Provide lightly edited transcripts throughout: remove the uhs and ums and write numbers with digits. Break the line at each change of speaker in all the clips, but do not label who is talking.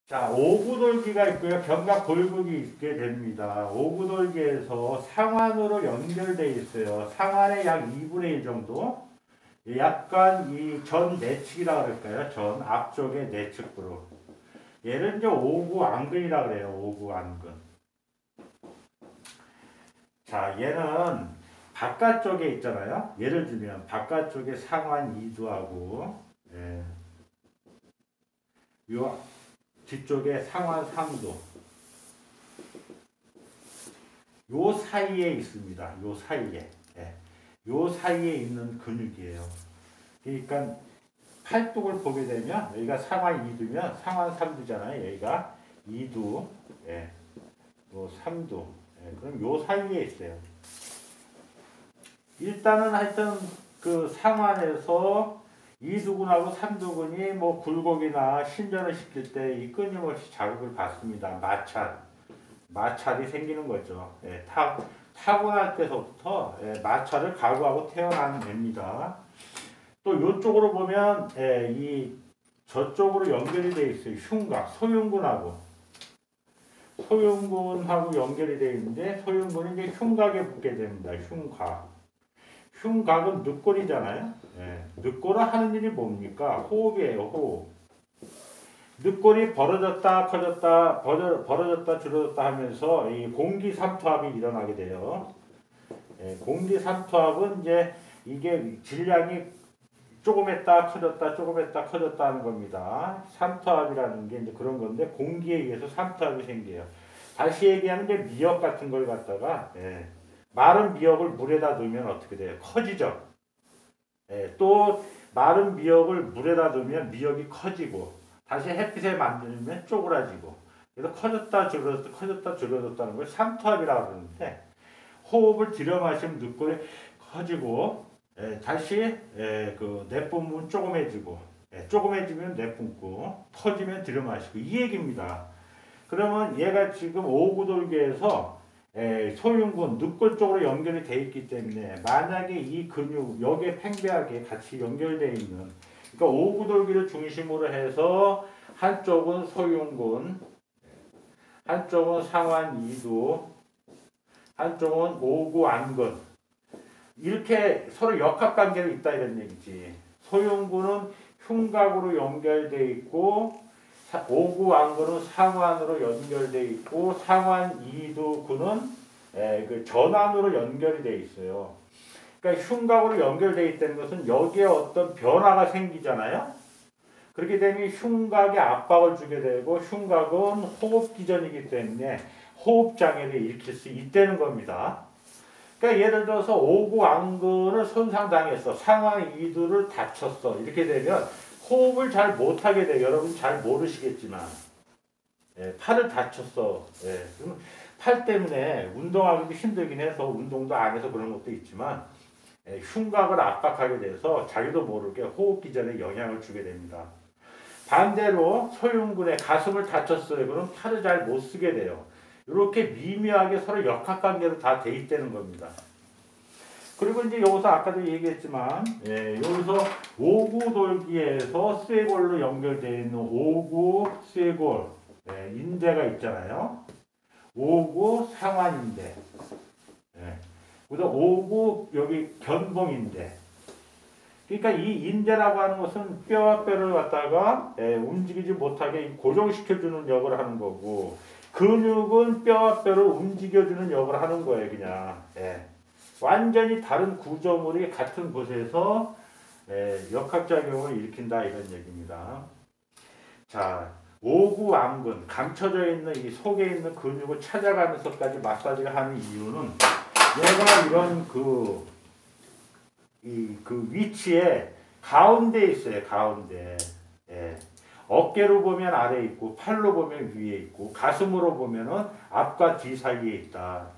자, 오구돌기가 있고요. 견갑골격이 있게 됩니다. 오구돌기에서 상완으로 연결되어 있어요. 상완의 약 2분의 1 정도. 약간 이 전 내측이라 그럴까요? 전 앞쪽의 내측부로. 얘를 이제 오구안근이라 그래요. 오구안근. 자, 얘는 바깥쪽에 있잖아요. 예를 들면 바깥쪽에 상완 2두하고 요 뒤쪽에 상완 3도 요 사이에 있습니다. 요 사이에 요 사이에 있는 근육이에요. 그러니까 팔뚝을 보게 되면 여기가 상완 2두면 상완 3두잖아요. 여기가 2두, 요 3두. 그럼 요 사이에 있어요. 일단은 하여튼 그 상완에서 2두근하고 3두근이 뭐 굴곡이나 신전을 시킬 때 이 끊임없이 자극을 받습니다. 마찰이 생기는 거죠. 타고날 때서부터 마찰을 각오하고 태어난 애입니다. 또 이쪽으로 보면 이 저쪽으로 연결이 되어 있어요. 흉곽, 소흉근하고 연결이 되어 있는데 소흉근이 이제 흉곽에 붙게 됩니다. 흉곽은 늑골이잖아요. 늑골은 하는 일이 뭡니까? 호흡이에요. 호흡. 늑골이 벌어졌다 커졌다 벌어졌다 줄어졌다 하면서 이 공기삼투압이 일어나게 돼요. 공기삼투압은 이제 이게 질량이 조금 했다 커졌다 조금 했다 커졌다 하는 겁니다. 삼투압이라는 게 이제 그런 건데 공기에 의해서 삼투압이 생겨요. 다시 얘기하면 이제 미역 같은 걸 갖다가 마른 미역을 물에다 넣으면 어떻게 돼요? 커지죠. 또 마른 미역을 물에다 넣으면 미역이 커지고 다시 햇빛에 만들면 쪼그라지고 그래서 커졌다 줄어졌다는 걸 삼투압이라고 그러는데 호흡을 들여 마시면 늑골이 커지고 다시 그 내뿜으면 조그매지면 내뿜고 터지면 들여 마시고 이 얘기입니다. 그러면 얘가 지금 오구돌기에서 소흉근, 늑골 쪽으로 연결이 되어 있기 때문에 만약에 이 근육, 여기에 팽배하게 같이 연결되어 있는 그러니까 오구돌기를 중심으로 해서 한쪽은 소흉근, 한쪽은 상완 2두, 한쪽은 오구안근 이렇게 서로 역학관계로 있다 이런 얘기지. 소흉근은 흉곽으로 연결되어 있고 오구안근은 상완으로 연결되어 있고 상완 2두근은 그 전완으로 연결이 되어 있어요. 그러니까 흉곽으로 연결되어 있다는 것은 여기에 어떤 변화가 생기잖아요. 그렇게 되면 흉곽에 압박을 주게 되고 흉곽은 호흡기전이기 때문에 호흡장애를 일으킬 수 있다는 겁니다. 그러니까 예를 들어서 오구안근을 손상당했어. 상완 2두를 다쳤어. 이렇게 되면 호흡을 잘 못하게 돼요. 여러분 잘 모르시겠지만 팔을 다쳤어. 그러면 팔 때문에 운동하기도 힘들긴 해서 운동도 안 해서 그런 것도 있지만 흉곽을 압박하게 돼서 자기도 모르게 호흡기전에 영향을 주게 됩니다. 반대로 소흉근에 가슴을 다쳤어요. 그럼 팔을 잘 못 쓰게 돼요. 이렇게 미묘하게 서로 역학관계로 다 돼 있다는 겁니다. 그리고 이제 여기서 아까도 얘기했지만 여기서 오구돌기에서 쇄골로 연결되어 있는 오구 쇄골 인대가 있잖아요. 오구 상완인대 그다음 오구 여기 견봉인대. 그러니까 이 인대라고 하는 것은 뼈와 뼈를 갖다가 움직이지 못하게 고정시켜주는 역을 하는 거고 근육은 뼈와 뼈를 움직여주는 역을 하는 거예요. 그냥 완전히 다른 구조물이 같은 곳에서 역학작용을 일으킨다 이런 얘기입니다. 자, 오구안근 감춰져 있는 이 속에 있는 근육을 찾아가면서까지 마사지를 하는 이유는 얘가 이런 그 위치에 가운데 있어요. 가운데. 어깨로 보면 아래 있고 팔로 보면 위에 있고 가슴으로 보면은 앞과 뒤 사이에 있다.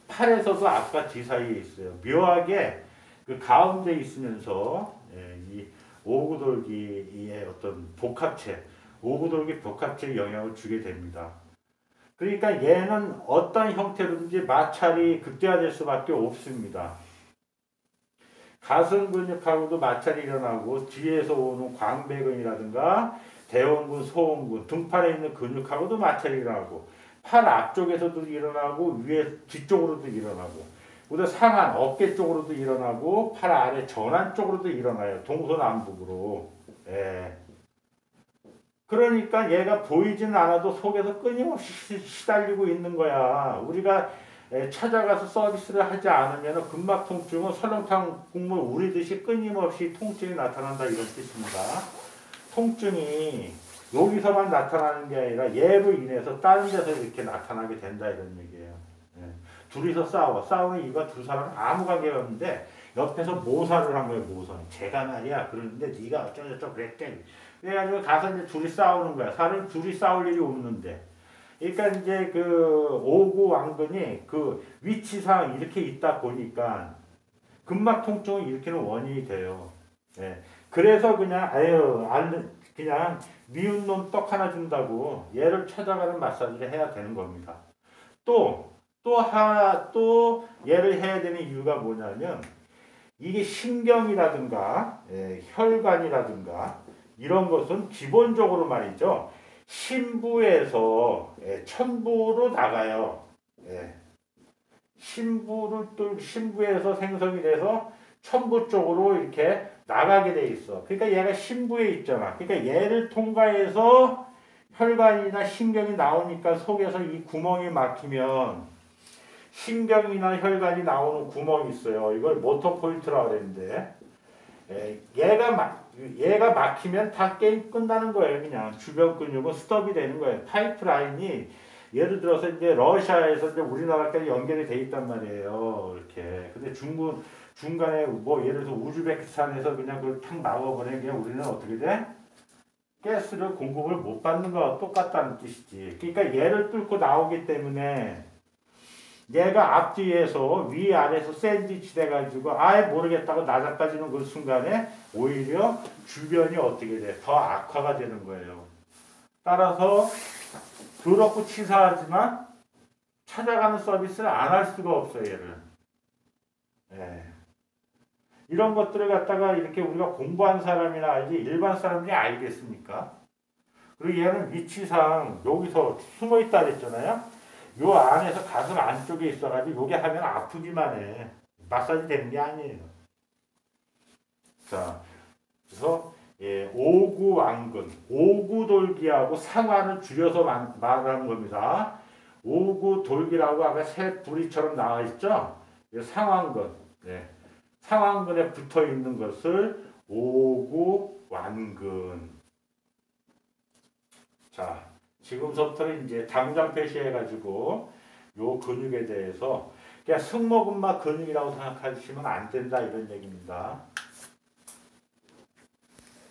팔에서도 앞과 뒤 사이에 있어요. 묘하게 그 가운데 있으면서 이 오구돌기의 어떤 오구돌기 복합체에 영향을 주게 됩니다. 그러니까 얘는 어떤 형태로든지 마찰이 극대화될 수밖에 없습니다. 가슴 근육하고도 마찰이 일어나고 뒤에서 오는 광배근이라든가 대원근, 소원근, 등판에 있는 근육하고도 마찰이 일어나고 팔 앞쪽에서도 일어나고 위에 뒤쪽으로도 일어나고 우리가 상한 어깨 쪽으로도 일어나고 팔 아래 전환 쪽으로도 일어나요. 동서남북으로. 예. 그러니까 얘가 보이지는 않아도 속에서 끊임없이 시달리고 있는 거야. 우리가 찾아가서 서비스를 하지 않으면 근막 통증은 설렁탕 국물 우리듯이 끊임없이 통증이 나타난다 이런 뜻입니다. 통증이 여기서만 나타나는 게 아니라 얘로 인해서 다른 데서 이렇게 나타나게 된다 이런 얘기예요. 예. 둘이서 싸우는 이유가 두 사람은 아무 관계가 없는데 옆에서 모사를 한 거예요. 모사. 제가 말이야 그러는데 네가 어쩌고저쩌고 그랬대. 그래가지고 가서 이제 둘이 싸우는 거야. 사람 둘이 싸울 일이 없는데. 그러니까 이제 그 오구왕근이 그 위치상 이렇게 있다 보니까 근막 통증을 일으키는 원인이 돼요. 예. 그래서 그냥 그냥 미운 놈 떡 하나 준다고 얘를 찾아가는 마사지를 해야 되는 겁니다. 또 얘를 해야 되는 이유가 뭐냐면 이게 신경이라든가 혈관이라든가 이런 것은 기본적으로 말이죠. 신부에서 천부로 나가요. 신부에서 생성이 돼서 천부 쪽으로 이렇게 나가게 돼 있어. 그러니까 얘가 신부에 있잖아. 그러니까 얘를 통과해서 혈관이나 신경이 나오니까 속에서 이 구멍이 막히면 신경이나 혈관이 나오는 구멍이 있어요. 이걸 모터 포인트라고 그랬는데 얘가 막히면 다 게임 끝나는 거예요. 그냥 주변 근육은 스톱이 되는 거예요. 파이프라인이 예를 들어서 이제 러시아에서 이제 우리나라까지 연결이 돼 있단 말이에요. 이렇게. 근데 중간에 뭐 예를 들어서 우즈베키스탄에서 그냥 그걸 탁 막아버리면 우리는 어떻게 돼? 가스를 공급을 못 받는 거와 똑같다는 뜻이지. 그러니까 얘를 뚫고 나오기 때문에 얘가 앞뒤에서 위아래에서 샌드위치 돼가지고 아예 모르겠다고 나자빠지는 그 순간에 오히려 주변이 어떻게 돼? 더 악화가 되는 거예요. 따라서 더럽고 치사하지만 찾아가는 서비스를 안 할 수가 없어요. 얘를. 이런 것들을 갖다가 이렇게 우리가 공부한 사람이나 알지 일반 사람들이 알겠습니까? 그리고 얘는 위치상 여기서 숨어있다 그랬잖아요. 요 안에서 가슴 안쪽에 있어가지고 요게 하면 아프기만 해. 마사지 되는 게 아니에요. 자, 그래서 오구왕근, 오구돌기하고 상완을 줄여서 말하는 겁니다. 오구돌기라고 아까 새 부리처럼 나와 있죠? 상완근, 상완근에 붙어 있는 것을 오구완근. 자, 지금부터는 이제 당장 표시해가지고 요 근육에 대해서 그냥 승모근막 근육이라고 생각하시면 안 된다 이런 얘기입니다.